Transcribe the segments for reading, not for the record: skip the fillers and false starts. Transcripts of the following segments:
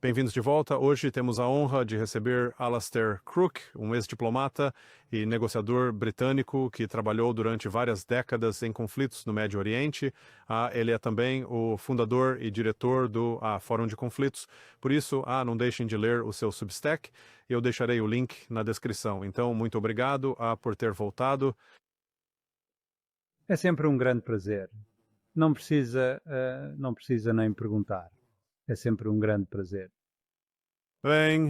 Bem-vindos de volta. Hoje temos a honra de receber Alastair Crooke, um ex-diplomata e negociador britânico que trabalhou durante várias décadas em conflitos no Médio Oriente. Ele é também o fundador e diretor do Fórum de Conflitos. Por isso, não deixem de ler o seu Substack. Eu deixarei o link na descrição. Então, muito obrigado por ter voltado. É sempre um grande prazer. Não precisa nem perguntar. É sempre um grande prazer. Bem,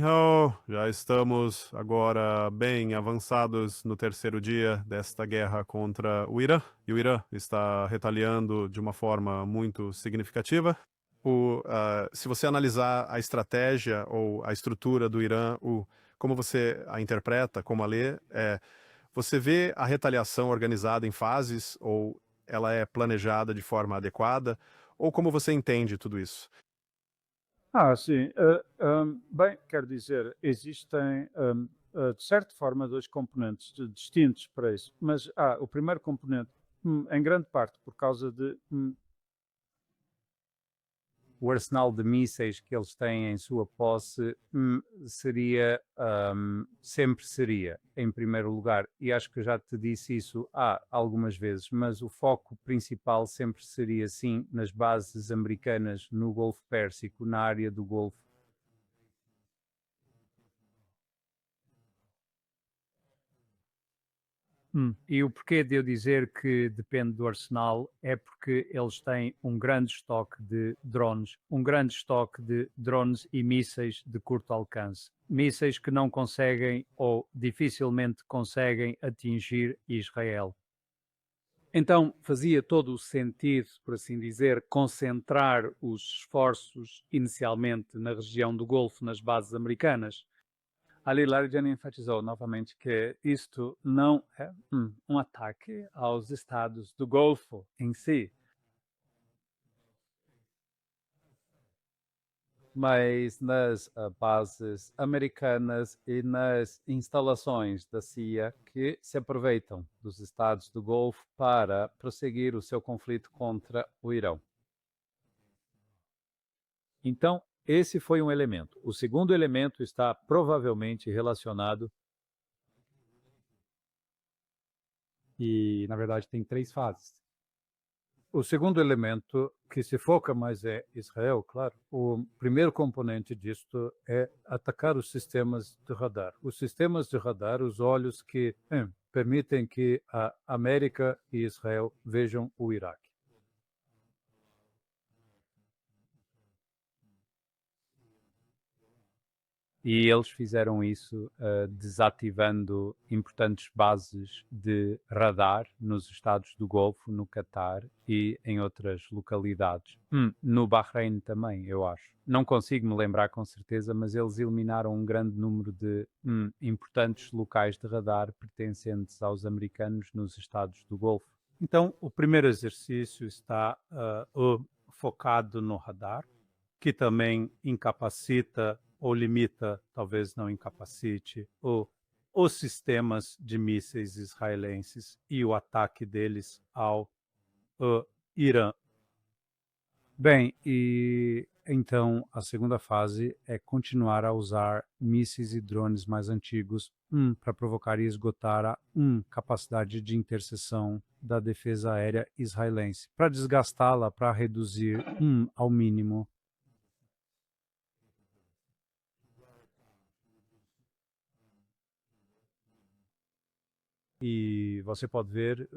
já estamos agora bem avançados no terceiro dia desta guerra contra o Irã, e o Irã está retaliando de uma forma muito significativa. Se você analisar a estratégia ou a estrutura do Irã, como você a interpreta, como a lê, você vê a retaliação organizada em fases, ou ela é planejada de forma adequada, ou como você entende tudo isso? Sim. Bem, quero dizer, existem, de certa forma, dois componentes distintos para isso. Mas o primeiro componente, em grande parte por causa de o arsenal de mísseis que eles têm em sua posse, sempre seria, em primeiro lugar, e acho que eu já te disse isso algumas vezes, mas o foco principal sempre seria, sim, nas bases americanas no Golfo Pérsico, na área do Golfo. E o porquê de eu dizer que depende do arsenal é porque eles têm um grande estoque de drones e mísseis de curto alcance. Mísseis que não conseguem ou dificilmente conseguem atingir Israel. Então fazia todo o sentido, por assim dizer, concentrar os esforços inicialmente na região do Golfo, nas bases americanas. Ali Larijani enfatizou novamente que isto não é um ataque aos estados do Golfo em si, mas nas bases americanas e nas instalações da CIA que se aproveitam dos estados do Golfo para prosseguir o seu conflito contra o Irão. Então, esse foi um elemento. O segundo elemento está provavelmente relacionado e, na verdade, tem três fases. O segundo elemento que se foca mais é Israel, claro. O primeiro componente disto é atacar os sistemas de radar. Os sistemas de radar, os olhos que permitem que a América e Israel vejam o Iraque. E eles fizeram isso desativando importantes bases de radar nos estados do Golfo, no Catar e em outras localidades. No Bahrein também, eu acho. Não consigo me lembrar com certeza, mas eles eliminaram um grande número de importantes locais de radar pertencentes aos americanos nos estados do Golfo. Então, o primeiro exercício está focado no radar, que também incapacita ou limita, talvez não incapacite, os sistemas de mísseis israelenses e o ataque deles ao Irã. Bem, e então a segunda fase é continuar a usar mísseis e drones mais antigos para provocar e esgotar a capacidade de interseção da defesa aérea israelense, para desgastá-la, para reduzir ao mínimo. E você pode ver,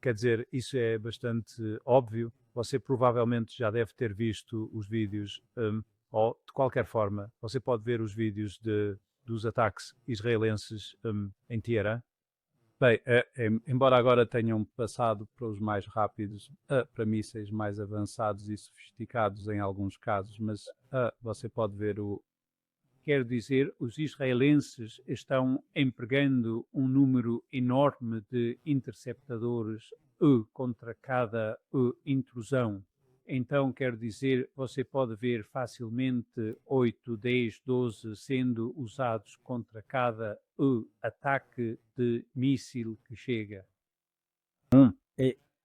quer dizer, isso é bastante óbvio. Você provavelmente já deve ter visto os vídeos, ou de qualquer forma, você pode ver os vídeos dos ataques israelenses em Teherã. Bem, embora agora tenham passado para os mais rápidos, para mísseis mais avançados e sofisticados em alguns casos, mas você pode ver Quero dizer, os israelenses estão empregando um número enorme de interceptadores contra cada intrusão. Então, quero dizer, você pode ver facilmente 8, 10, 12 sendo usados contra cada ataque de míssil que chega.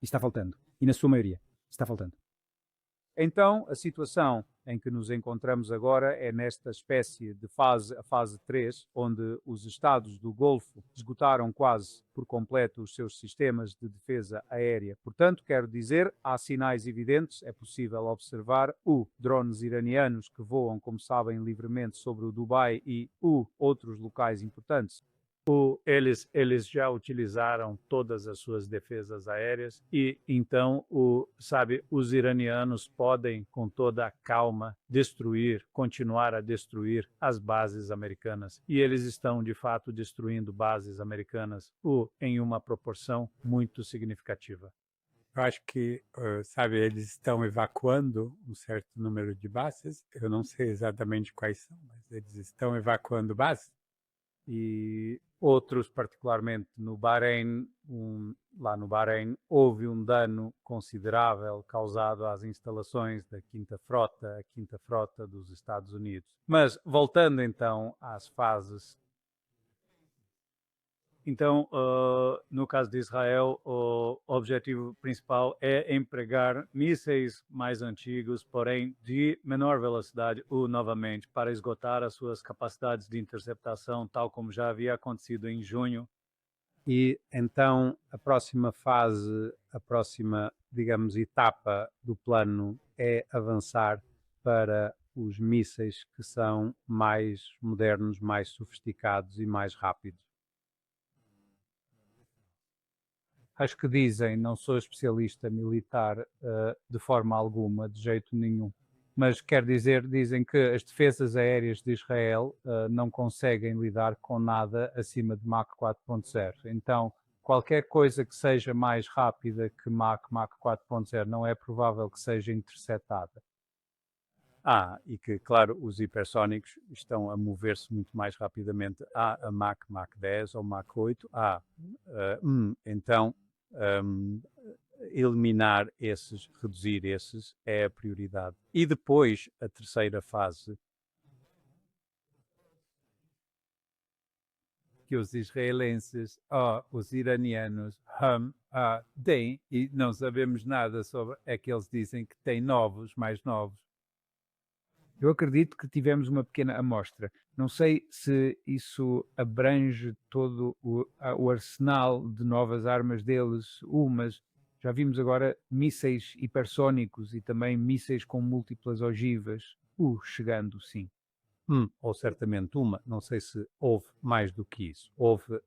Está faltando. E na sua maioria, está faltando. Então, a situação em que nos encontramos agora é nesta espécie de fase, a fase 3, onde os Estados do Golfo esgotaram quase por completo os seus sistemas de defesa aérea. Portanto, quero dizer, há sinais evidentes, é possível observar drones iranianos que voam, como sabem, livremente sobre o Dubai e outros locais importantes. Eles já utilizaram todas as suas defesas aéreas e então, os iranianos podem, com toda a calma, continuar a destruir as bases americanas. E eles estão, de fato, destruindo bases americanas em uma proporção muito significativa. Eu acho que, eles estão evacuando um certo número de bases. Eu não sei exatamente quais são, mas eles estão evacuando bases. E outros, particularmente no Bahrein, lá no Bahrein, houve um dano considerável causado às instalações da Quinta Frota dos Estados Unidos. Mas, voltando então às fases. Então, no caso de Israel, o objetivo principal é empregar mísseis mais antigos, porém de menor velocidade, novamente, para esgotar as suas capacidades de interceptação, tal como já havia acontecido em junho. E então a próxima fase, a próxima, digamos, etapa do plano é avançar para os mísseis que são mais modernos, mais sofisticados e mais rápidos. Acho que dizem, não sou especialista militar de forma alguma, de jeito nenhum, mas quer dizer, dizem que as defesas aéreas de Israel não conseguem lidar com nada acima de Mach 4.0. Então, qualquer coisa que seja mais rápida que Mach 4.0 não é provável que seja interceptada. E que, claro, os hipersónicos estão a mover-se muito mais rapidamente a Mach 10 ou Mach 8. Então, eliminar esses, reduzir esses, é a prioridade. E depois, a terceira fase, que os israelenses, os iranianos, têm, e não sabemos nada sobre, é que eles dizem que têm mais novos. Eu acredito que tivemos uma pequena amostra. Não sei se isso abrange todo o arsenal de novas armas deles, mas já vimos agora mísseis hipersónicos e também mísseis com múltiplas ogivas, chegando, sim. Ou certamente uma, não sei se houve mais do que isso. Houve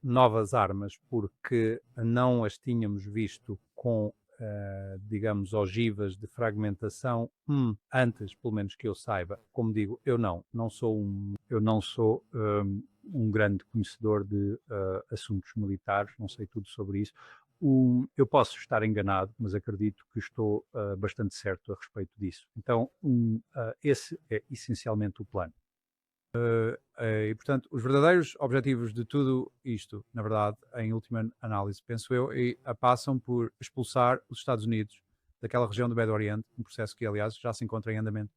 novas armas porque não as tínhamos visto com digamos, ogivas de fragmentação antes, pelo menos que eu saiba. Como digo, eu não sou um grande conhecedor de assuntos militares, não sei tudo sobre isso. Eu posso estar enganado, mas acredito que estou bastante certo a respeito disso. Então, esse é essencialmente o plano. E, portanto, os verdadeiros objetivos de tudo isto, na verdade, em última análise, penso eu, passam por expulsar os Estados Unidos daquela região do Médio Oriente, um processo que, aliás, já se encontra em andamento.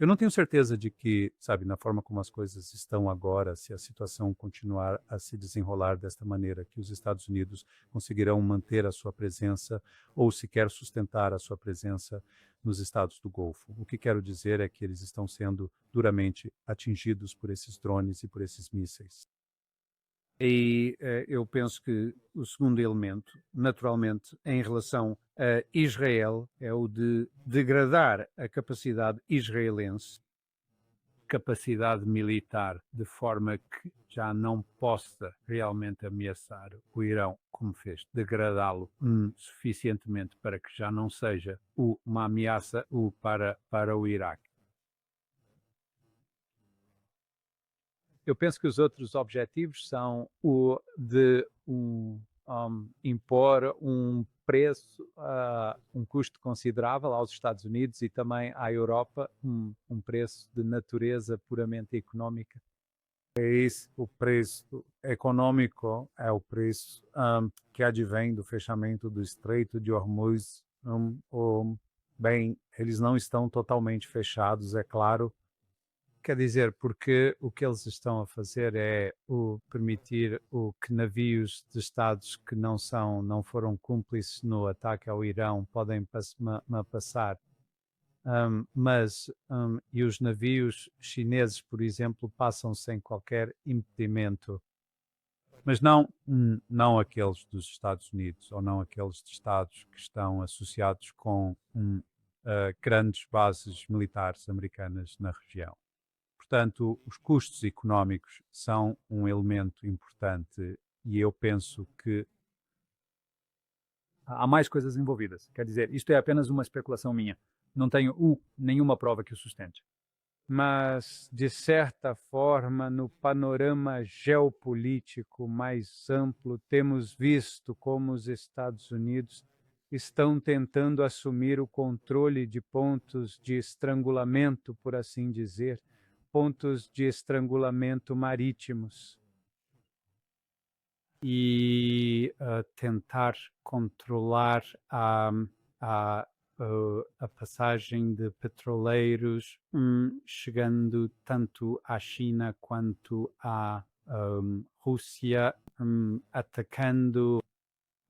Eu não tenho certeza de que, na forma como as coisas estão agora, se a situação continuar a se desenrolar desta maneira, que os Estados Unidos conseguirão manter a sua presença ou sequer sustentar a sua presença nos Estados do Golfo. O que quero dizer é que eles estão sendo duramente atingidos por esses drones e por esses mísseis. E eu penso que o segundo elemento, naturalmente, em relação a Israel, é o de degradar a capacidade israelense, capacidade militar, de forma que já não possa realmente ameaçar o Irão, como fez, degradá-lo suficientemente para que já não seja uma ameaça para o Iraque. Eu penso que os outros objetivos são o de impor um preço, um custo considerável aos Estados Unidos e também à Europa, um preço de natureza puramente económica. O preço econômico é o preço que advém do fechamento do Estreito de Hormuz. Bem, eles não estão totalmente fechados, é claro. Quer dizer, porque o que eles estão a fazer é permitir que navios de Estados que não foram cúmplices no ataque ao Irão podem passar E os navios chineses, por exemplo, passam sem qualquer impedimento, mas não aqueles dos Estados Unidos ou não aqueles de Estados que estão associados com grandes bases militares americanas na região. Portanto, os custos económicos são um elemento importante e eu penso que há mais coisas envolvidas. Quer dizer, isto é apenas uma especulação minha. Não tenho nenhuma prova que o sustente. Mas, de certa forma, no panorama geopolítico mais amplo, temos visto como os Estados Unidos estão tentando assumir o controle de pontos de estrangulamento, por assim dizer, pontos de estrangulamento marítimos. E tentar controlar a passagem de petroleiros chegando tanto à China quanto à Rússia, atacando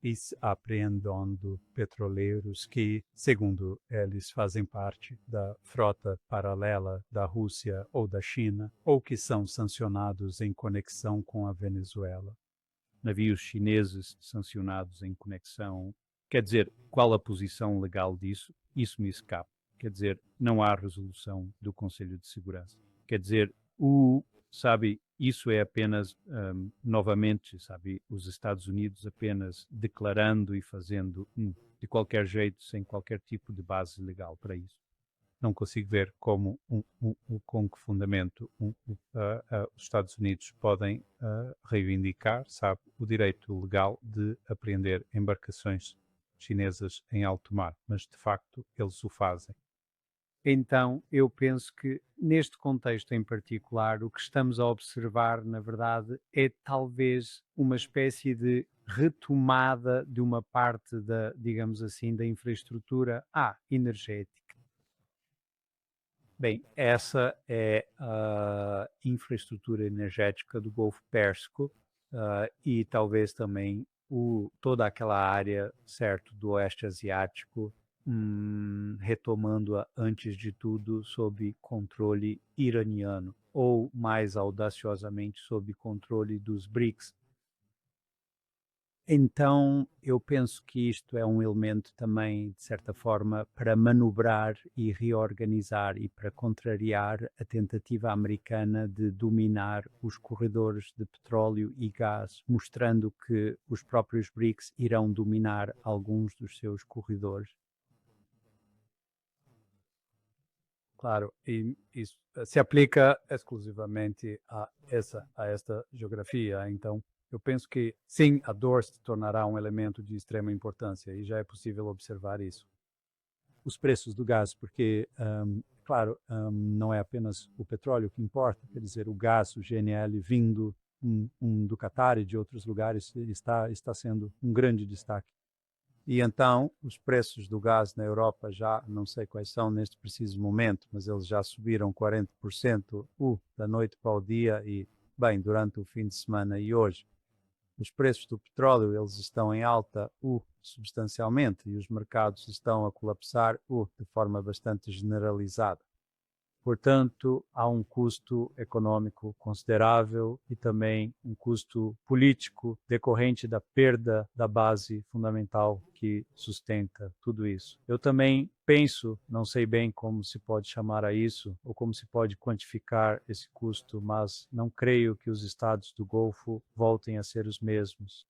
e apreendendo petroleiros que, segundo eles, fazem parte da frota paralela da Rússia ou da China, ou que são sancionados em conexão com a Venezuela. Navios chineses sancionados em conexão. Quer dizer, qual a posição legal disso? Isso me escapa. Quer dizer, não há resolução do Conselho de Segurança. Quer dizer, isso é apenas, novamente, os Estados Unidos apenas declarando e fazendo de qualquer jeito, sem qualquer tipo de base legal para isso. Não consigo ver como, com que fundamento os Estados Unidos podem reivindicar, o direito legal de apreender embarcações chinesas em alto mar, mas de facto eles o fazem. Então, eu penso que neste contexto em particular, o que estamos a observar, na verdade, é talvez uma espécie de retomada de uma parte da, digamos assim, da infraestrutura energética. Bem, essa é a infraestrutura energética do Golfo Pérsico e talvez também toda aquela área, certo, do Oeste Asiático, retomando-a, antes de tudo, sob controle iraniano, ou mais audaciosamente sob controle dos BRICS. Então, eu penso que isto é um elemento também, de certa forma, para manobrar e reorganizar e para contrariar a tentativa americana de dominar os corredores de petróleo e gás, mostrando que os próprios BRICS irão dominar alguns dos seus corredores. Claro, e isso se aplica exclusivamente a esta geografia, então eu penso que, sim, a dor se tornará um elemento de extrema importância e já é possível observar isso. Os preços do gás, porque, claro, não é apenas o petróleo que importa, quer dizer, o gás, o GNL vindo do Catar e de outros lugares está sendo um grande destaque. E então, os preços do gás na Europa já, não sei quais são neste preciso momento, mas eles já subiram 40% da noite para o dia e, bem, durante o fim de semana e hoje. Os preços do petróleo, eles estão em alta substancialmente e os mercados estão a colapsar de forma bastante generalizada. Portanto, há um custo econômico considerável e também um custo político decorrente da perda da base fundamental que sustenta tudo isso. Eu também penso, não sei bem como se pode chamar a isso ou como se pode quantificar esse custo, mas não creio que os estados do Golfo voltem a ser os mesmos.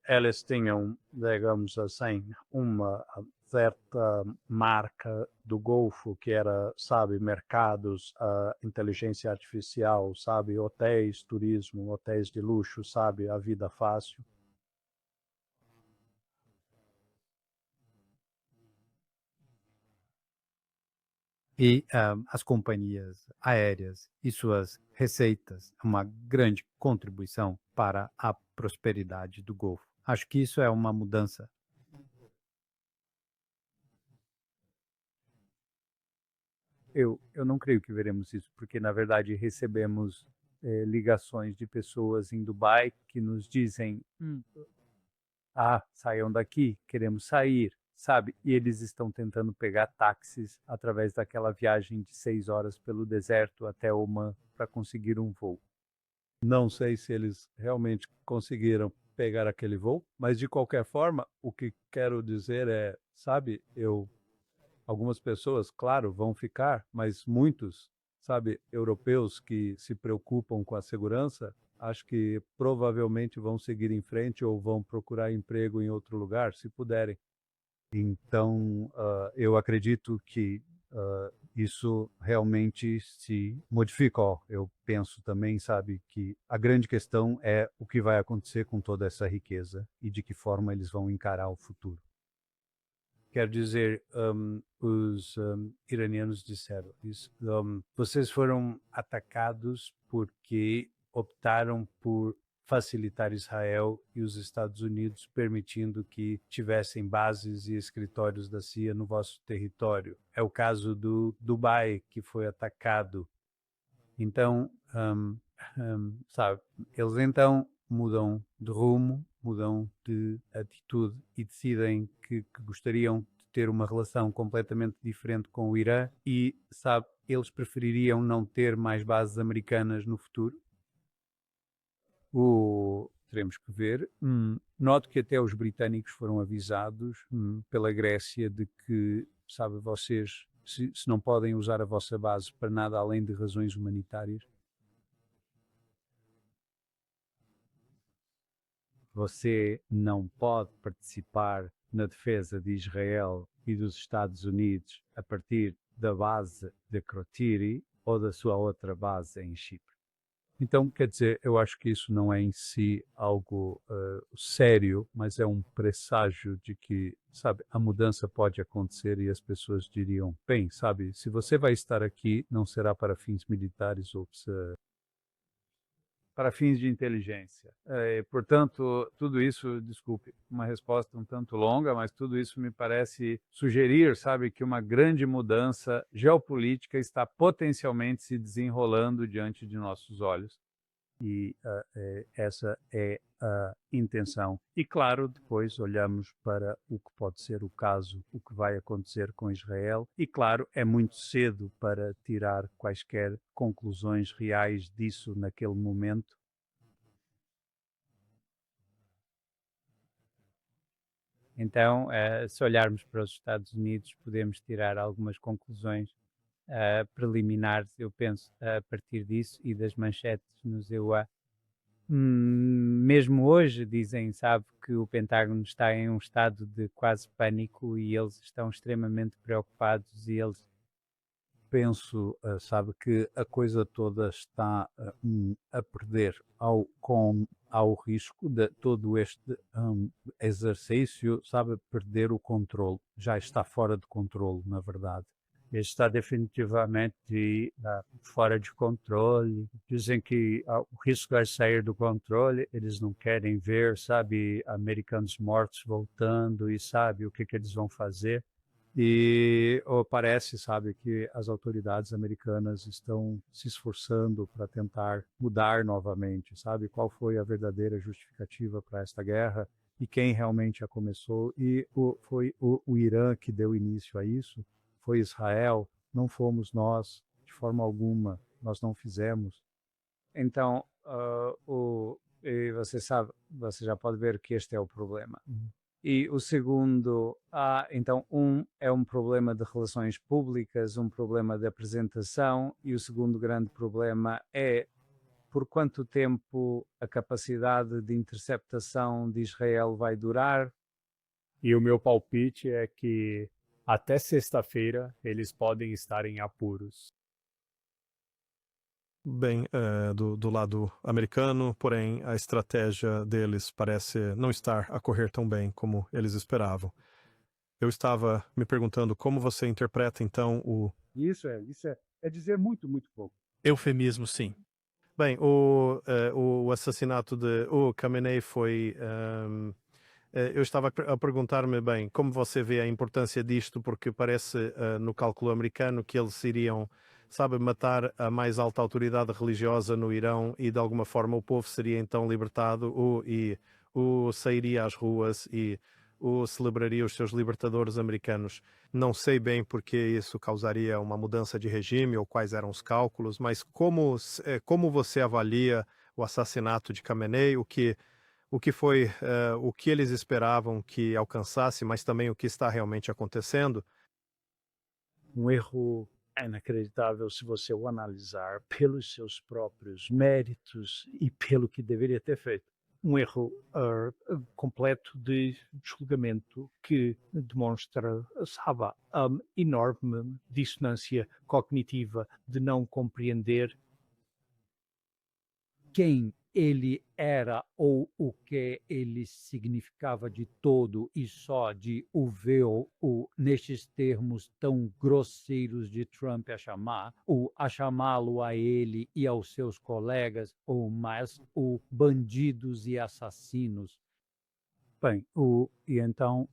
Eles tinham, digamos assim, uma certa marca do Golfo que era, mercados, inteligência artificial, hotéis, turismo, hotéis de luxo, a vida fácil. E as companhias aéreas e suas receitas, uma grande contribuição para a prosperidade do Golfo. Acho que isso é uma mudança. Eu não creio que veremos isso, porque, na verdade, recebemos ligações de pessoas em Dubai que nos dizem saiam daqui, queremos sair, sabe? E eles estão tentando pegar táxis através daquela viagem de 6 horas pelo deserto até Oman para conseguir um voo. Não sei se eles realmente conseguiram pegar aquele voo, mas de qualquer forma, o que quero dizer é, sabe, algumas pessoas, claro, vão ficar, mas muitos, sabe, europeus que se preocupam com a segurança, acho que provavelmente vão seguir em frente ou vão procurar emprego em outro lugar, se puderem. Então, eu acredito que isso realmente se modifica. Ó, eu penso também, sabe, que a grande questão é o que vai acontecer com toda essa riqueza e de que forma eles vão encarar o futuro. Quer dizer, os iranianos disseram isso. Vocês foram atacados porque optaram por facilitar Israel e os Estados Unidos, permitindo que tivessem bases e escritórios da CIA no vosso território. É o caso do Dubai, que foi atacado. Então, sabe, eles então mudam de rumo, mudam de atitude e decidem que gostariam de ter uma relação completamente diferente com o Irã e, sabe, eles prefeririam não ter mais bases americanas no futuro. Teremos que ver. Noto que até os britânicos foram avisados pela Grécia de que, sabe, vocês, se não podem usar a vossa base para nada além de razões humanitárias, você não pode participar na defesa de Israel e dos Estados Unidos a partir da base de Krotiri ou da sua outra base em Chipre. Então, quer dizer, eu acho que isso não é em si algo sério, mas é um presságio de que, sabe, a mudança pode acontecer e as pessoas diriam, bem, sabe, se você vai estar aqui, não será para fins militares ou para fins de inteligência. Portanto, tudo isso, desculpe, uma resposta um tanto longa, mas tudo isso me parece sugerir, sabe, que uma grande mudança geopolítica está potencialmente se desenrolando diante de nossos olhos. E essa é a intenção. E claro, depois olhamos para o que pode ser o caso, o que vai acontecer com Israel. E claro, é muito cedo para tirar quaisquer conclusões reais disso naquele momento. Então, se olharmos para os Estados Unidos, podemos tirar algumas conclusões preliminares, eu penso, a partir disso e das manchetes nos EUA. Mesmo hoje dizem, sabe, que o Pentágono está em um estado de quase pânico e eles estão extremamente preocupados e eles, penso, sabe, que a coisa toda está a perder ao risco de todo este exercício, sabe, perder o controle. Já está fora de controle, na verdade. Está definitivamente fora de controle. Dizem que o risco vai sair do controle. Eles não querem ver, sabe, americanos mortos voltando e sabe o que eles vão fazer. E parece, sabe, que as autoridades americanas estão se esforçando para tentar mudar novamente, sabe, qual foi a verdadeira justificativa para esta guerra e quem realmente a começou. E foi o Irã que deu início a isso. Foi Israel, não fomos nós, de forma alguma, nós não fizemos. Então, e você sabe, você já pode ver que este é o problema. E o segundo, então, é um problema de relações públicas, um problema de apresentação, e o segundo grande problema é por quanto tempo a capacidade de interceptação de Israel vai durar. E o meu palpite é que até sexta-feira eles podem estar em apuros. Bem, do lado americano, porém, a estratégia deles parece não estar a correr tão bem como eles esperavam. Eu estava me perguntando como você interpreta, então, Isso é dizer muito, muito pouco. Eufemismo, sim. Bem, o assassinato de Khamenei foi... eu estava a perguntar-me, bem, como você vê a importância disto, porque parece, no cálculo americano, que eles iriam, sabe, matar a mais alta autoridade religiosa no Irão e, de alguma forma, o povo seria então libertado e sairia às ruas e celebraria os seus libertadores americanos. Não sei bem por que isso causaria uma mudança de regime ou quais eram os cálculos, mas como você avalia o assassinato de Khamenei, o que foi, o que eles esperavam que alcançasse, mas também o que está realmente acontecendo? Um erro inacreditável se você o analisar pelos seus próprios méritos e pelo que deveria ter feito. Um erro completo de julgamento que demonstra, sabe, enorme dissonância cognitiva de não compreender quem ele era ou o que ele significava de todo e só de o ver nestes termos tão grosseiros de Trump a chamá-lo a ele e aos seus colegas, ou mais, bandidos e assassinos. Bem, e então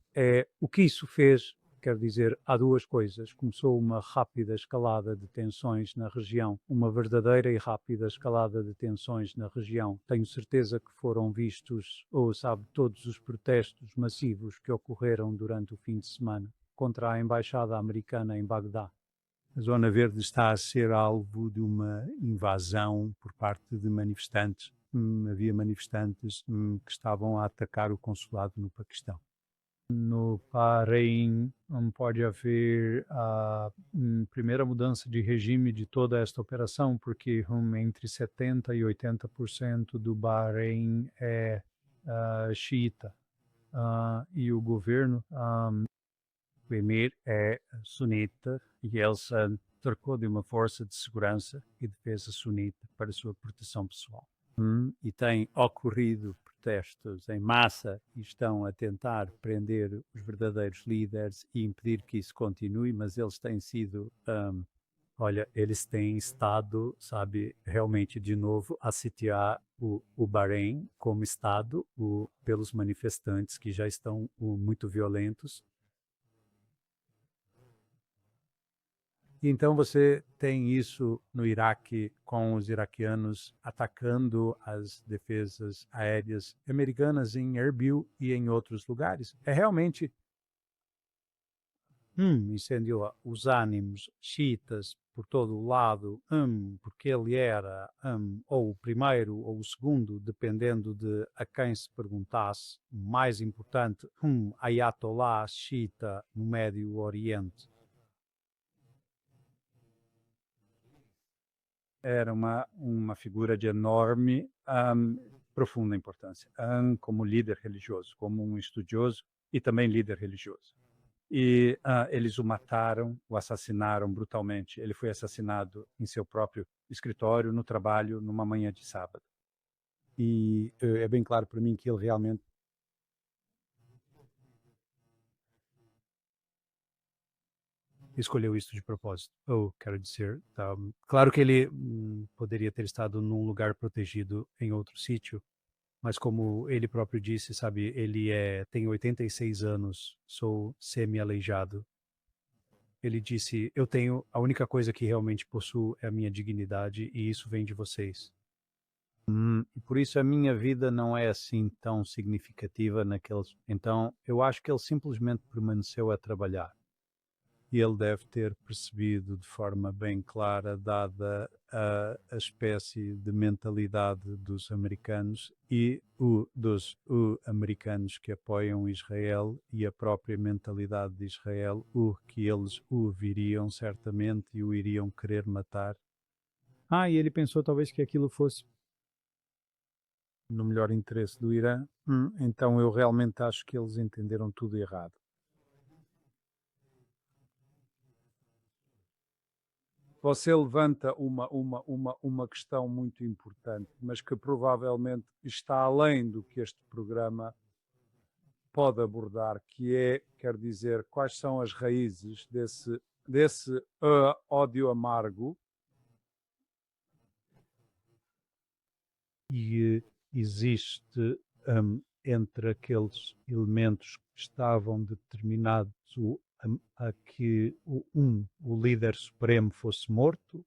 o que isso fez, quer dizer, há duas coisas. Começou uma rápida escalada de tensões na região, uma verdadeira e rápida escalada de tensões na região. Tenho certeza que foram vistos, todos os protestos massivos que ocorreram durante o fim de semana contra a embaixada americana em Bagdá. A Zona Verde está a ser alvo de uma invasão por parte de manifestantes. Havia manifestantes que estavam a atacar o consulado no Paquistão. No Bahrein pode haver a primeira mudança de regime de toda esta operação, porque entre 70% e 80% do Bahrein é xiita, e o governo, o emir, é sunita, e ele cercou de uma força de segurança e defesa sunita para sua proteção pessoal. E tem ocorrido protestos em massa e estão a tentar prender os verdadeiros líderes e impedir que isso continue, mas eles têm sido, eles têm estado, realmente de novo a sitiar o Bahrein como Estado pelos manifestantes que já estão muito violentos. Então você tem isso no Iraque, com os iraquianos atacando as defesas aéreas americanas em Erbil e em outros lugares. É realmente incendiou os ânimos xiitas por todo o lado, porque ele era ou o primeiro ou o segundo, dependendo de a quem se perguntasse, o mais importante, Ayatollah xiita no Médio Oriente. Era uma figura de enorme, profunda importância, como líder religioso, como um estudioso e também líder religioso. E eles o mataram, o assassinaram brutalmente. Ele foi assassinado em seu próprio escritório, no trabalho, numa manhã de sábado. E é bem claro para mim que ele realmente escolheu isso de propósito. Quero dizer, claro que ele poderia ter estado num lugar protegido em outro sítio, mas como ele próprio disse, ele tem 86 anos, sou semi-aleijado. Ele disse, a única coisa que realmente possuo é a minha dignidade e isso vem de vocês. E por isso a minha vida não é assim tão significativa naqueles... Então, eu acho que ele simplesmente permaneceu a trabalhar. E ele deve ter percebido de forma bem clara, dada a espécie de mentalidade dos americanos e dos americanos que apoiam Israel e a própria mentalidade de Israel, que eles o viriam certamente e o iriam querer matar. E ele pensou talvez que aquilo fosse no melhor interesse do Irã. Então eu realmente acho que eles entenderam tudo errado. Você levanta uma questão muito importante, mas que provavelmente está além do que este programa pode abordar, que é, quer dizer, quais são as raízes desse ódio amargo. E existe entre aqueles elementos que estavam determinados a que o líder supremo fosse morto.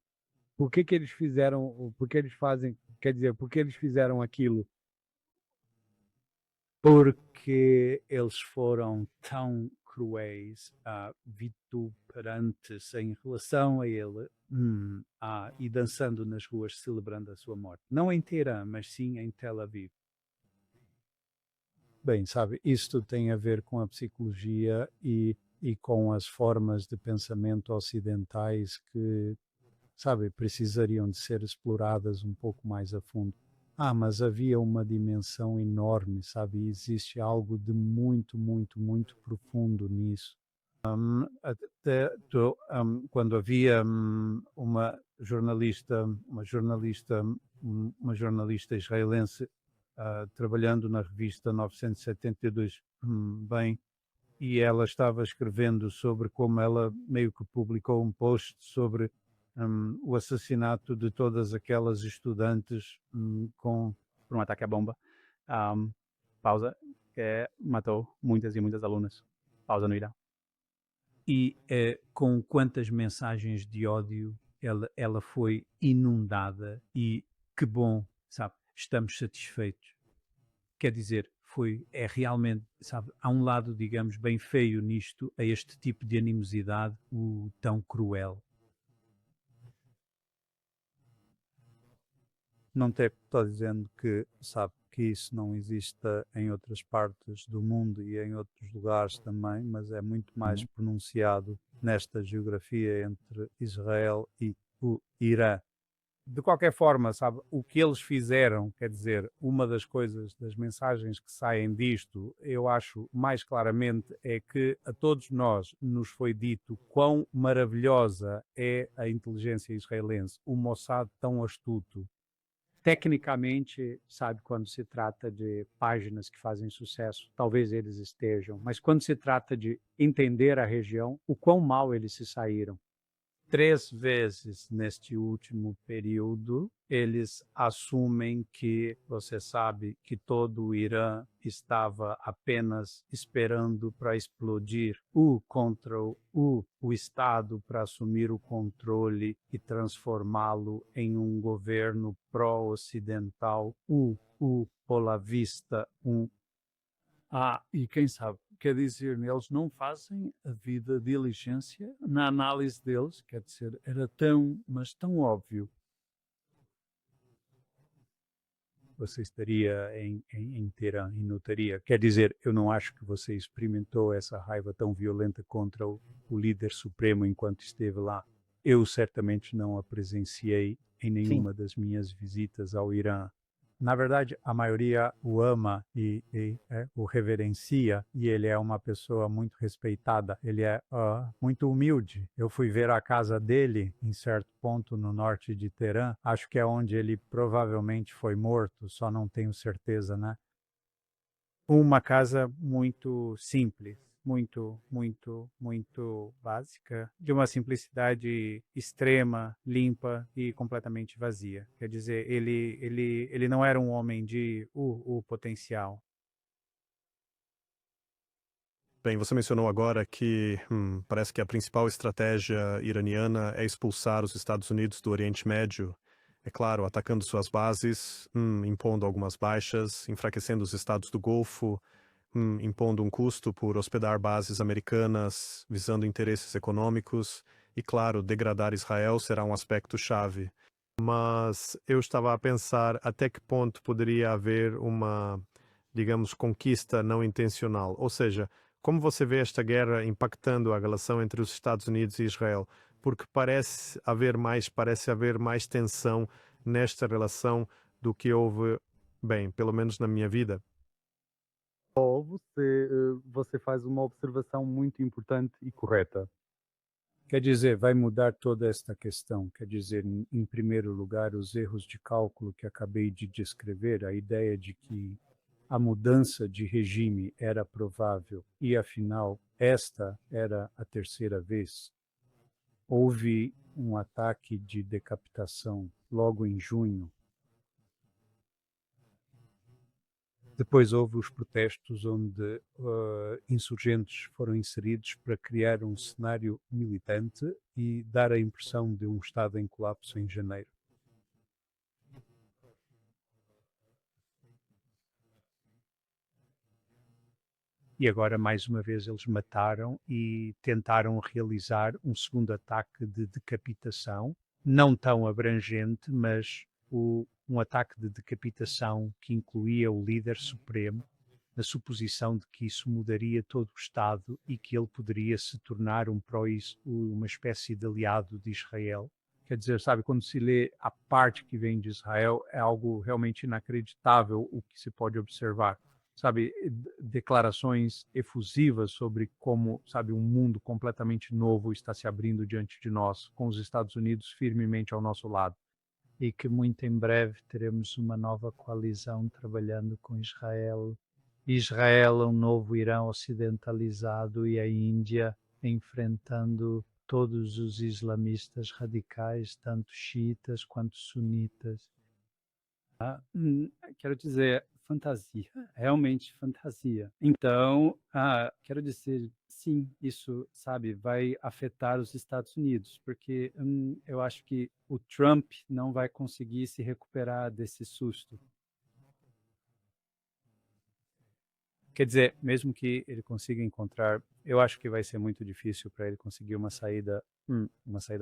Por que eles fizeram, por que eles fazem, quer dizer, por que eles fizeram aquilo? porque eles foram tão cruéis, vituperantes em relação a ele, e dançando nas ruas celebrando a sua morte. Não em Teherã, mas sim em Tel Aviv. Bem, sabe, isto tem a ver com a psicologia e com as formas de pensamento ocidentais que, sabe, precisariam de ser exploradas um pouco mais a fundo. Mas havia uma dimensão enorme, sabe? Existe algo de muito, muito, muito profundo nisso. Quando havia uma jornalista israelense trabalhando na revista 972, bem, e ela estava escrevendo sobre como ela meio que publicou um post sobre o assassinato de todas aquelas estudantes por um ataque à bomba. Pausa, que matou muitas e muitas alunas. Pausa no Irã. E com quantas mensagens de ódio ela foi inundada, e que bom, sabe, estamos satisfeitos. Quer dizer, é realmente, sabe, há um lado, digamos, bem feio nisto, a este tipo de animosidade, o tão cruel. Não estou dizendo que, sabe, que isso não exista em outras partes do mundo e em outros lugares também, mas é muito mais pronunciado nesta geografia entre Israel e o Irã. De qualquer forma, sabe, o que eles fizeram, quer dizer, uma das coisas, das mensagens que saem disto, eu acho mais claramente, é que a todos nós nos foi dito quão maravilhosa é a inteligência israelense, o Mossad tão astuto. Tecnicamente, sabe, quando se trata de páginas que fazem sucesso, talvez eles estejam, mas quando se trata de entender a região, o quão mal eles se saíram. 3 vezes neste último período, eles assumem que, você sabe, que todo o Irã estava apenas esperando para explodir contra o Estado, para assumir o controle e transformá-lo em um governo pró-ocidental, o olavista, e quem sabe, quer dizer, eles não fazem a vida diligência na análise deles, quer dizer, era mas tão óbvio. Você estaria em Teherã e notaria. Quer dizer, eu não acho que você experimentou essa raiva tão violenta contra o líder supremo enquanto esteve lá. Eu certamente não a presenciei em nenhuma das minhas visitas ao Irã. Na verdade, a maioria o ama e o reverencia, e ele é uma pessoa muito respeitada, ele é muito humilde. Eu fui ver a casa dele em certo ponto no norte de Teherã, acho que é onde ele provavelmente foi morto, só não tenho certeza, né? Uma casa muito simples, muito, muito, muito básica, de uma simplicidade extrema, limpa e completamente vazia. Quer dizer, ele não era um homem de potencial. Bem, você mencionou agora que parece que a principal estratégia iraniana é expulsar os Estados Unidos do Oriente Médio. É claro, atacando suas bases, impondo algumas baixas, enfraquecendo os estados do Golfo, impondo um custo por hospedar bases americanas, visando interesses econômicos, e claro, degradar Israel será um aspecto chave. Mas eu estava a pensar até que ponto poderia haver uma, digamos, conquista não intencional. Ou seja, como você vê esta guerra impactando a relação entre os Estados Unidos e Israel? Porque parece haver mais tensão nesta relação do que houve, bem, pelo menos na minha vida. Você faz uma observação muito importante e correta. Quer dizer, vai mudar toda esta questão. Quer dizer, em primeiro lugar, os erros de cálculo que acabei de descrever, a ideia de que a mudança de regime era provável e, afinal, esta era a terceira vez. Houve um ataque de decapitação logo em junho. Depois houve os protestos onde insurgentes foram inseridos para criar um cenário militante e dar a impressão de um Estado em colapso em janeiro. e agora mais uma vez eles mataram e tentaram realizar um segundo ataque de decapitação, não tão abrangente, mas um ataque de decapitação que incluía o líder supremo, na suposição de que isso mudaria todo o Estado e que ele poderia se tornar uma espécie de aliado de Israel. Quer dizer, sabe, quando se lê a parte que vem de Israel, é algo realmente inacreditável o que se pode observar. Sabe, declarações efusivas sobre como, sabe, um mundo completamente novo está se abrindo diante de nós, com os Estados Unidos firmemente ao nosso lado. E que muito em breve teremos uma nova coalizão trabalhando com Israel. Israel, um novo Irã ocidentalizado e a Índia enfrentando todos os islamistas radicais, tanto xiitas quanto sunitas. Quero dizer, fantasia, realmente fantasia. Então, quero dizer, sim, isso, sabe, vai afetar os Estados Unidos, porque eu acho que o Trump não vai conseguir se recuperar desse susto. Quer dizer, mesmo que ele consiga encontrar, eu acho que vai ser muito difícil para ele conseguir uma saída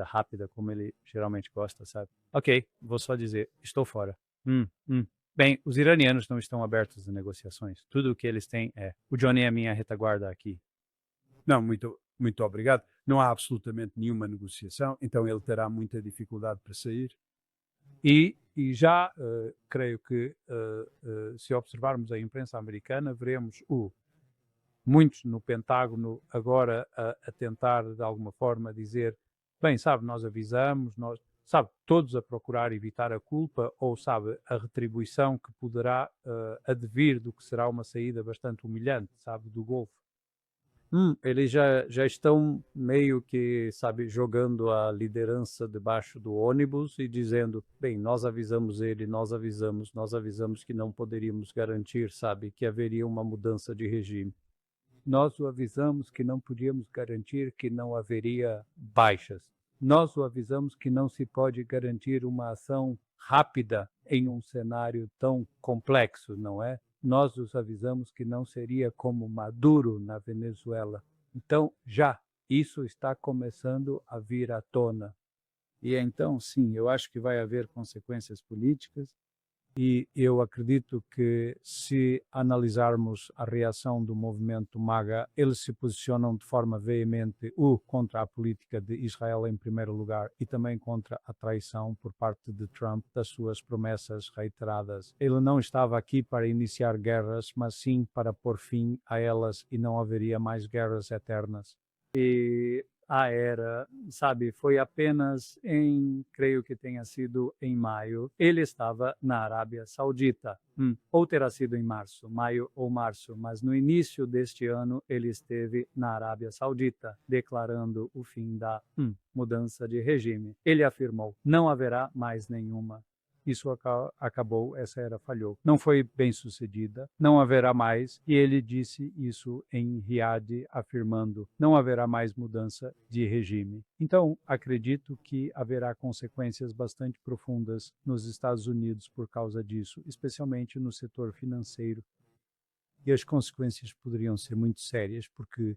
rápida, como ele geralmente gosta, sabe? Ok, vou só dizer, estou fora. Bem, os iranianos não estão abertos a negociações. Tudo o que eles têm é, o Johnny é a minha retaguarda aqui. Não, muito obrigado. Não há absolutamente nenhuma negociação, então ele terá muita dificuldade para sair. E já creio que, se observarmos a imprensa americana, veremos muitos no Pentágono agora a tentar, de alguma forma, dizer, bem, sabe, nós avisamos, sabe, todos a procurar evitar a culpa ou, sabe, a retribuição que poderá advir do que será uma saída bastante humilhante, sabe, do Golfo. Eles já estão meio que, sabe, jogando a liderança debaixo do ônibus e dizendo, bem, nós avisamos ele, nós avisamos que não poderíamos garantir, sabe, que haveria uma mudança de regime. Nós o avisamos que não podíamos garantir que não haveria baixas. Nós o avisamos que não se pode garantir uma ação rápida em um cenário tão complexo, não é? Nós os avisamos que não seria como Maduro na Venezuela. Então, isso está começando a vir à tona. E então, sim, eu acho que vai haver consequências políticas e eu acredito que, se analisarmos a reação do movimento MAGA, eles se posicionam de forma veemente contra a política de Israel em primeiro lugar e também contra a traição por parte de Trump das suas promessas reiteradas. Ele não estava aqui para iniciar guerras, mas sim para pôr fim a elas e não haveria mais guerras eternas. E a era, sabe, foi apenas creio que tenha sido em maio, ele estava na Arábia Saudita, ou terá sido em maio ou março, mas no início deste ano ele esteve na Arábia Saudita, declarando o fim da mudança de regime. Ele afirmou, não haverá mais nenhuma. Isso acabou, essa era falhou. Não foi bem sucedida, não haverá mais, e ele disse isso em Riad, afirmando, não haverá mais mudança de regime. Então, acredito que haverá consequências bastante profundas nos Estados Unidos por causa disso, especialmente no setor financeiro. E as consequências poderiam ser muito sérias, porque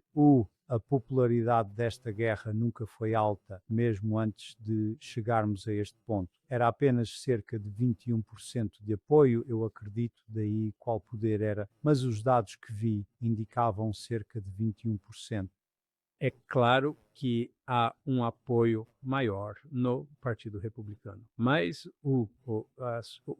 a popularidade desta guerra nunca foi alta, mesmo antes de chegarmos a este ponto. Era apenas cerca de 21% de apoio, eu acredito, daí qual poder era, mas os dados que vi indicavam cerca de 21%. É claro que há um apoio maior no Partido Republicano, mas o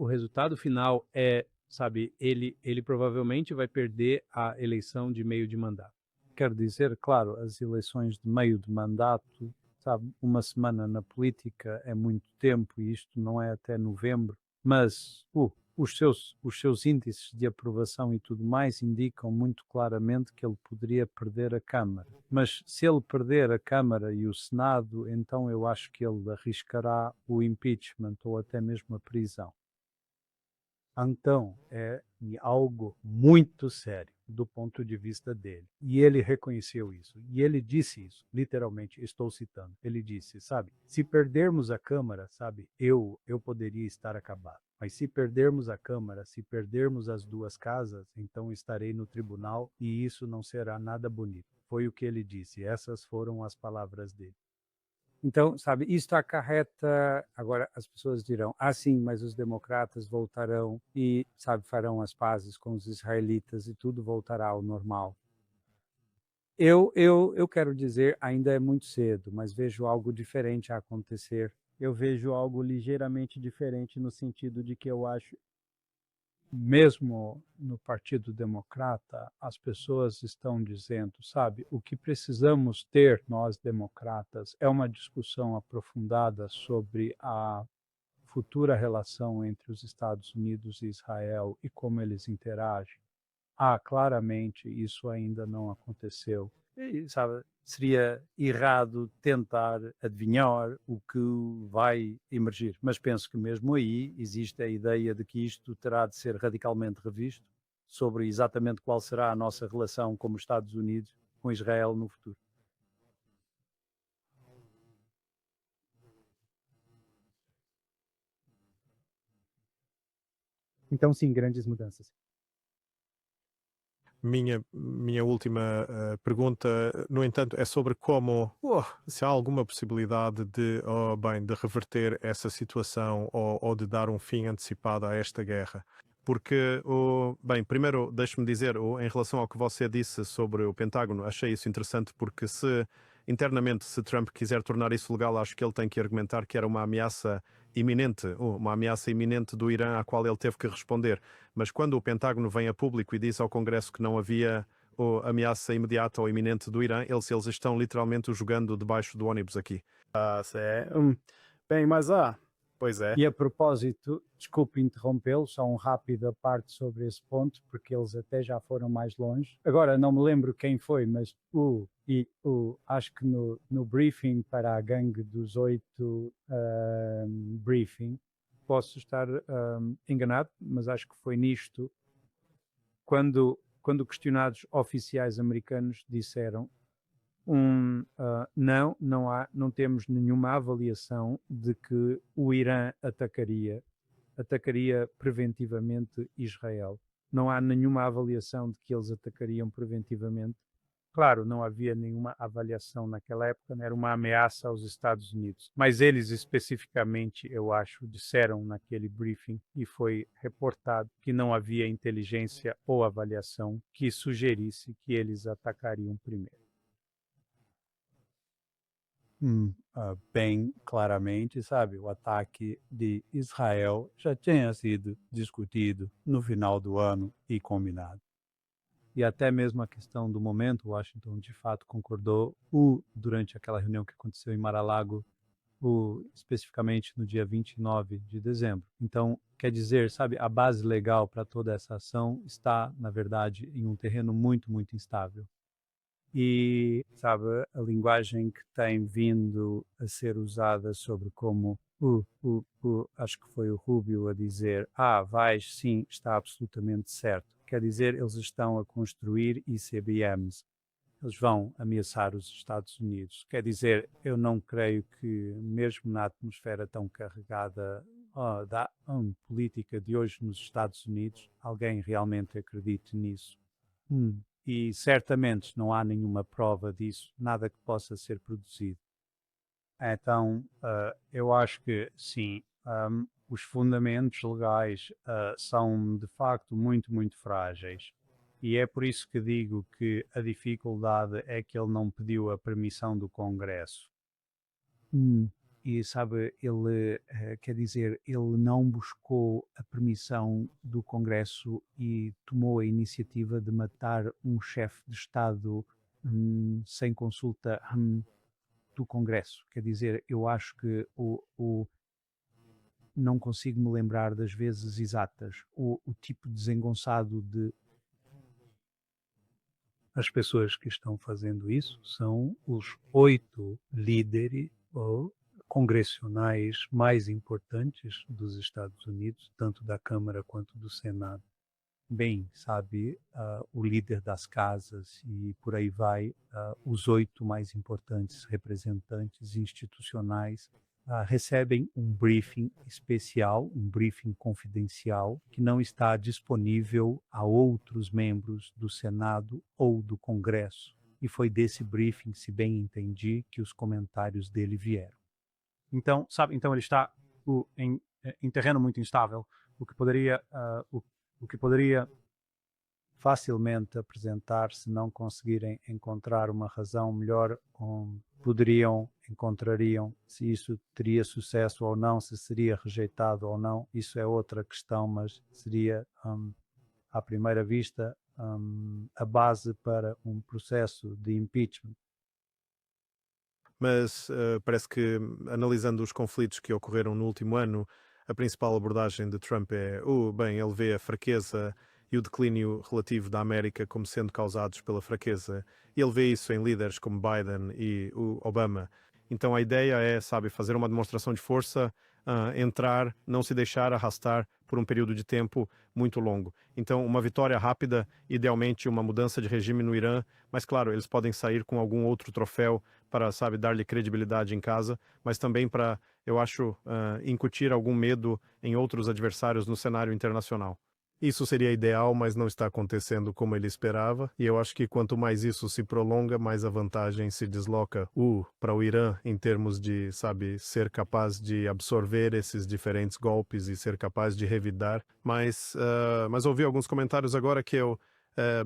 resultado final é, sabe, ele provavelmente vai perder a eleição de meio de mandato. Quero dizer, claro, as eleições de meio de mandato, sabe, uma semana na política é muito tempo e isto não é até novembro, mas os seus índices de aprovação e tudo mais indicam muito claramente que ele poderia perder a Câmara. Mas se ele perder a Câmara e o Senado, então eu acho que ele arriscará o impeachment ou até mesmo a prisão. Então, é algo muito sério do ponto de vista dele. E ele reconheceu isso. E ele disse isso, literalmente, estou citando. Ele disse, sabe, se perdermos a Câmara, sabe, eu poderia estar acabado. Mas se perdermos a Câmara, se perdermos as duas casas, então estarei no tribunal e isso não será nada bonito. Foi o que ele disse, essas foram as palavras dele. Então, sabe, isto acarreta, agora as pessoas dirão, sim, mas os democratas voltarão e, sabe, farão as pazes com os israelitas e tudo voltará ao normal. Eu quero dizer, ainda é muito cedo, mas vejo algo diferente a acontecer. Eu vejo algo ligeiramente diferente no sentido de que eu acho, mesmo no Partido Democrata, as pessoas estão dizendo, sabe, o que precisamos ter, nós democratas, é uma discussão aprofundada sobre a futura relação entre os Estados Unidos e Israel e como eles interagem. Claramente isso ainda não aconteceu. E, sabe, seria errado tentar adivinhar o que vai emergir, mas penso que mesmo aí existe a ideia de que isto terá de ser radicalmente revisto sobre exatamente qual será a nossa relação como Estados Unidos com Israel no futuro. Então, sim, grandes mudanças. Minha última pergunta, no entanto, é sobre como, se há alguma possibilidade de reverter essa situação ou de dar um fim antecipado a esta guerra. Porque, primeiro, deixe-me dizer, em relação ao que você disse sobre o Pentágono, achei isso interessante porque internamente, se Trump quiser tornar isso legal, acho que ele tem que argumentar que era uma ameaça iminente do Irã à qual ele teve que responder. Mas quando o Pentágono vem a público e diz ao Congresso que não havia ameaça imediata ou iminente do Irã, eles estão literalmente jogando debaixo do ônibus aqui. Bem, mas pois é. E a propósito, desculpe interrompê-lo, só um rápido à parte sobre esse ponto, porque eles até já foram mais longe. Agora, não me lembro quem foi, mas acho que no briefing para a gangue dos 8 briefing, posso estar enganado, mas acho que foi nisto, quando questionados oficiais americanos disseram não temos nenhuma avaliação de que o Irã atacaria preventivamente Israel. Não há nenhuma avaliação de que eles atacariam preventivamente. Claro, não havia nenhuma avaliação naquela época, era uma ameaça aos Estados Unidos. Mas eles especificamente, eu acho, disseram naquele briefing e foi reportado que não havia inteligência ou avaliação que sugerisse que eles atacariam primeiro. Bem claramente, sabe, o ataque de Israel já tinha sido discutido no final do ano e combinado. E até mesmo a questão do momento, Washington de fato concordou durante aquela reunião que aconteceu em Mar-a-Lago, especificamente no dia 29 de dezembro. Então, quer dizer, sabe, a base legal para toda essa ação está, na verdade, em um terreno muito, muito instável. E, sabe, a linguagem que tem vindo a ser usada sobre como acho que foi o Rubio a dizer, vais sim, está absolutamente certo. Quer dizer, eles estão a construir ICBMs. Eles vão ameaçar os Estados Unidos. Quer dizer, eu não creio que, mesmo na atmosfera tão carregada da política de hoje nos Estados Unidos, alguém realmente acredite nisso. E certamente não há nenhuma prova disso, nada que possa ser produzido. Então, eu acho que sim, os fundamentos legais são de facto muito, muito frágeis. E é por isso que digo que a dificuldade é que ele não pediu a permissão do Congresso. E sabe, ele quer dizer, ele não buscou a permissão do Congresso e tomou a iniciativa de matar um chefe de Estado sem consulta do Congresso. Quer dizer, eu acho que não consigo me lembrar das vezes exatas. O tipo desengonçado de as pessoas que estão fazendo isso são os 8 líderes ou congressionais mais importantes dos Estados Unidos, tanto da Câmara quanto do Senado. Bem, sabe, o líder das casas e por aí vai, os 8 mais importantes representantes institucionais recebem um briefing especial, um briefing confidencial, que não está disponível a outros membros do Senado ou do Congresso. E foi desse briefing, se bem entendi, que os comentários dele vieram. Então, sabe, então ele está em terreno muito instável, o que poderia Facilmente apresentar, se não conseguirem encontrar uma razão melhor, encontrariam se isso teria sucesso ou não, se seria rejeitado ou não, isso é outra questão, mas seria, à primeira vista, a base para um processo de impeachment. Mas parece que, analisando os conflitos que ocorreram no último ano, a principal abordagem de Trump é, bem, ele vê a fraqueza e o declínio relativo da América como sendo causados pela fraqueza. E ele vê isso em líderes como Biden e o Obama. Então a ideia é, sabe, fazer uma demonstração de força, entrar, não se deixar arrastar por um período de tempo muito longo. Então uma vitória rápida, idealmente uma mudança de regime no Irã, mas claro, eles podem sair com algum outro troféu para, sabe, dar-lhe credibilidade em casa, mas também para, eu acho, incutir algum medo em outros adversários no cenário internacional. Isso seria ideal, mas não está acontecendo como ele esperava, e eu acho que quanto mais isso se prolonga, mais a vantagem se desloca para o Irã em termos de, sabe, ser capaz de absorver esses diferentes golpes e ser capaz de revidar. Mas ouvi alguns comentários agora que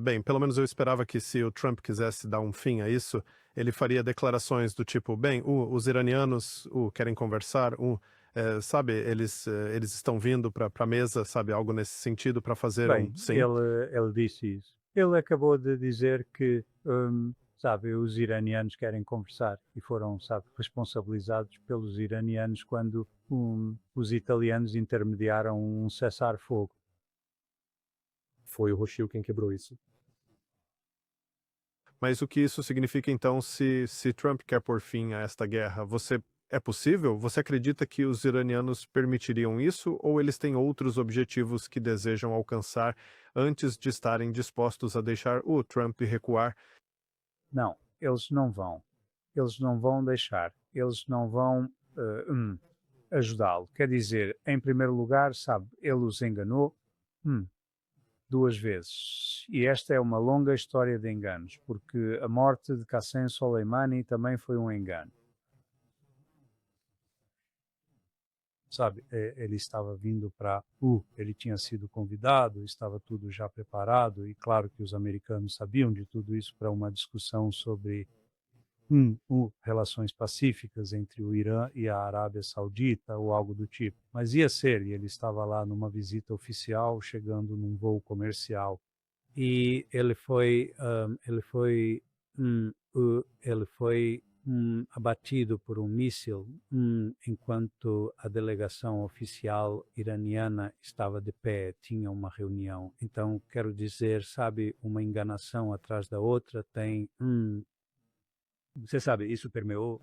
bem, pelo menos eu esperava que se o Trump quisesse dar um fim a isso, ele faria declarações do tipo, bem, os iranianos querem conversar, sabe, eles estão vindo para a mesa, sabe, algo nesse sentido para fazer Bem, sim. ele disse isso. Ele acabou de dizer que, sabe, os iranianos querem conversar e foram, sabe, responsabilizados pelos iranianos quando os italianos intermediaram um cessar-fogo. Foi o Rothschild quem quebrou isso. Mas o que isso significa, então, se Trump quer pôr fim a esta guerra? É possível? Você acredita que os iranianos permitiriam isso ou eles têm outros objetivos que desejam alcançar antes de estarem dispostos a deixar o Trump recuar? Não, eles não vão. Eles não vão deixar. Eles não vão ajudá-lo. Quer dizer, em primeiro lugar, sabe, ele os enganou 2 vezes. E esta é uma longa história de enganos, porque a morte de Qassem Soleimani também foi um engano. Sabe, ele estava vindo para ele tinha sido convidado, estava tudo já preparado, e claro que os americanos sabiam de tudo isso para uma discussão sobre relações pacíficas entre o Irã e a Arábia Saudita ou algo do tipo. Mas ia ser, e ele estava lá numa visita oficial, chegando num voo comercial. E ele foi abatido por um míssil enquanto a delegação oficial iraniana estava de pé, tinha uma reunião. Então, quero dizer, sabe, uma enganação atrás da outra tem... Você sabe, isso permeou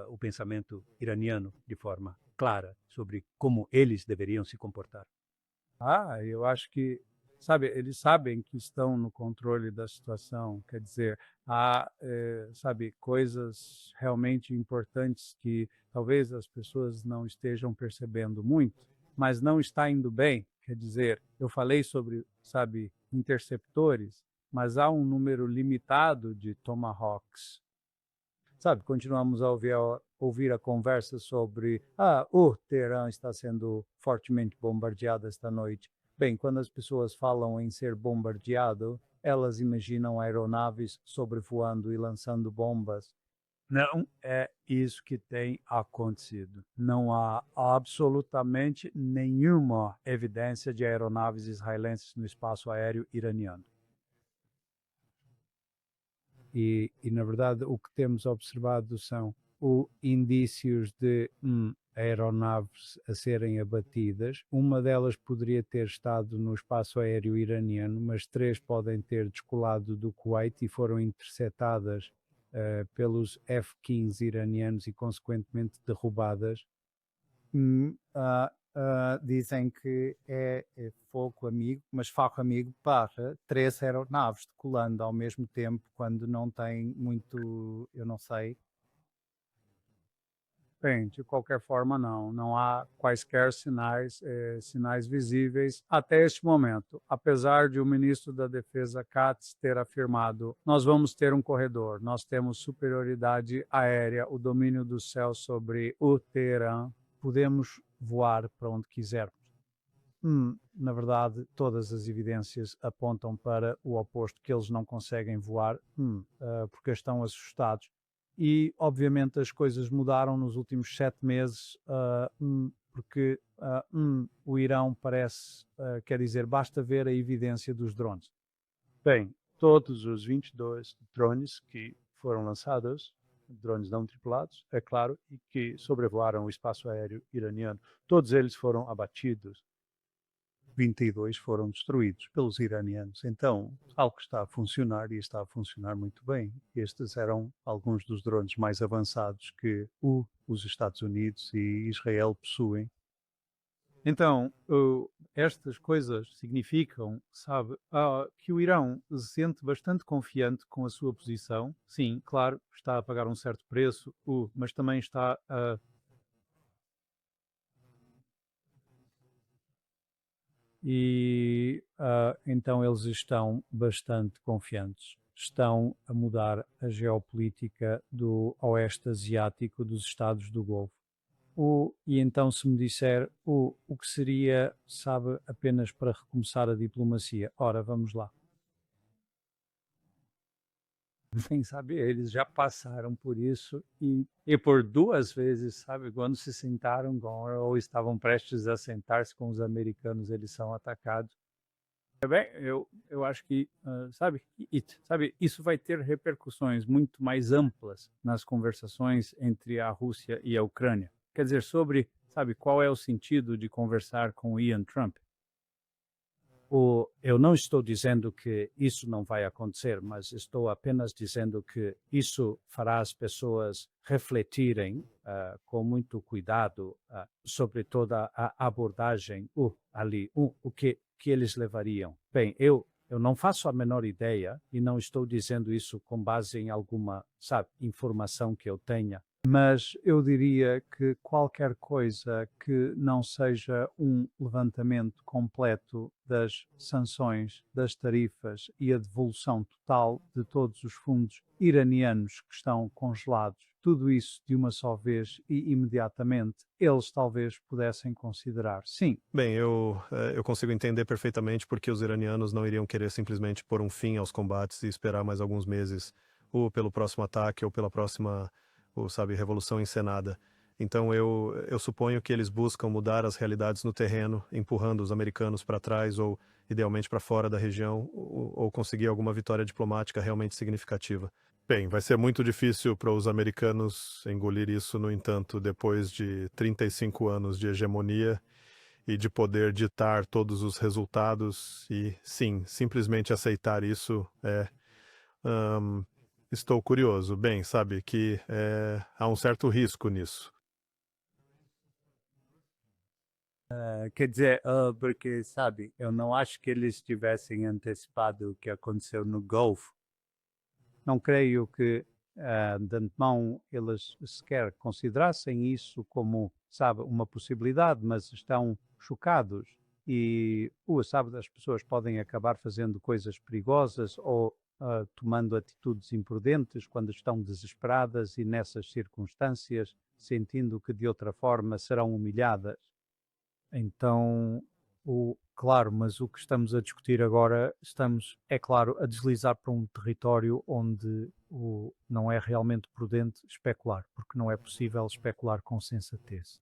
o pensamento iraniano de forma clara sobre como eles deveriam se comportar. Eu acho que, sabe, eles sabem que estão no controle da situação. Quer dizer, há, sabe, coisas realmente importantes que talvez as pessoas não estejam percebendo muito, mas não está indo bem. Quer dizer, eu falei sobre, sabe, interceptores, mas há um número limitado de Tomahawks. Sabe, continuamos a ouvir a conversa sobre o Teherã está sendo fortemente bombardeado esta noite. Bem, quando as pessoas falam em ser bombardeado, elas imaginam aeronaves sobrevoando e lançando bombas. Não é isso que tem acontecido. Não há absolutamente nenhuma evidência de aeronaves israelenses no espaço aéreo iraniano. E na verdade, o que temos observado são indícios de aeronaves a serem abatidas. Uma delas poderia ter estado no espaço aéreo iraniano, mas 3 podem ter descolado do Kuwait e foram interceptadas pelos F-15 iranianos e, consequentemente, derrubadas. Dizem que é fogo amigo, mas fogo amigo para 3 aeronaves decolando ao mesmo tempo, quando não tem muito, eu não sei. Bem, de qualquer forma, não há quaisquer sinais visíveis até este momento, apesar de o ministro da Defesa, Katz, ter afirmado: nós vamos ter um corredor, nós temos superioridade aérea, o domínio do céu sobre o Teherã, podemos voar para onde quisermos. Na verdade, todas as evidências apontam para o oposto, que eles não conseguem voar porque estão assustados. E, obviamente, as coisas mudaram nos últimos 7 meses, porque o Irão parece, quer dizer, basta ver a evidência dos drones. Bem, todos os 22 drones que foram lançados, drones não tripulados, é claro, e que sobrevoaram o espaço aéreo iraniano, todos eles foram abatidos. 22 foram destruídos pelos iranianos. Então, algo está a funcionar e está a funcionar muito bem. Estes eram alguns dos drones mais avançados que os Estados Unidos e Israel possuem. Então, estas coisas significam, sabe, que o Irão se sente bastante confiante com a sua posição. Sim, claro, está a pagar um certo preço, mas também está a então eles estão bastante confiantes. Estão a mudar a geopolítica do Oeste Asiático, dos Estados do Golfo. E então, se me disser o que seria, sabe, apenas para recomeçar a diplomacia, ora, vamos lá. Bem, sabe, eles já passaram por isso e por 2 vezes, sabe, quando se sentaram ou estavam prestes a sentar-se com os americanos, eles são atacados. Bem, eu acho que, sabe, isso vai ter repercussões muito mais amplas nas conversações entre a Rússia e a Ucrânia. Quer dizer, sobre, sabe, qual é o sentido de conversar com Ian Trump? Eu não estou dizendo que isso não vai acontecer, mas estou apenas dizendo que isso fará as pessoas refletirem com muito cuidado sobre toda a abordagem ali, o que eles levariam. Bem, eu não faço a menor ideia e não estou dizendo isso com base em alguma, sabe, informação que eu tenha. Mas eu diria que qualquer coisa que não seja um levantamento completo das sanções, das tarifas e a devolução total de todos os fundos iranianos que estão congelados, tudo isso de uma só vez e imediatamente, eles talvez pudessem considerar. Sim. Bem, eu consigo entender perfeitamente porque os iranianos não iriam querer simplesmente pôr um fim aos combates e esperar mais alguns meses, ou pelo próximo ataque, ou pela próxima, sabe, revolução encenada. Então eu suponho que eles buscam mudar as realidades no terreno, empurrando os americanos para trás ou idealmente para fora da região, ou conseguir alguma vitória diplomática realmente significativa. Bem, vai ser muito difícil para os americanos engolir isso, no entanto, depois de 35 anos de hegemonia e de poder ditar todos os resultados e, sim, simplesmente aceitar isso estou curioso. Bem, sabe que há um certo risco nisso. Quer dizer, porque, sabe, eu não acho que eles tivessem antecipado o que aconteceu no Golfo. Não creio que, de antemão, eles sequer considerassem isso como, sabe, uma possibilidade, mas estão chocados. E, sabe, as pessoas podem acabar fazendo coisas perigosas ou tomando atitudes imprudentes quando estão desesperadas e nessas circunstâncias, sentindo que de outra forma serão humilhadas. Então, claro, mas o que estamos a discutir agora, é claro, a deslizar para um território onde não é realmente prudente especular, porque não é possível especular com sensatez.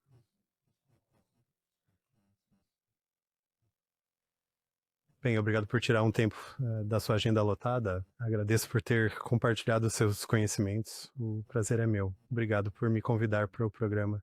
Bem, obrigado por tirar um tempo da sua agenda lotada. Agradeço por ter compartilhado seus conhecimentos. O prazer é meu. Obrigado por me convidar para o programa.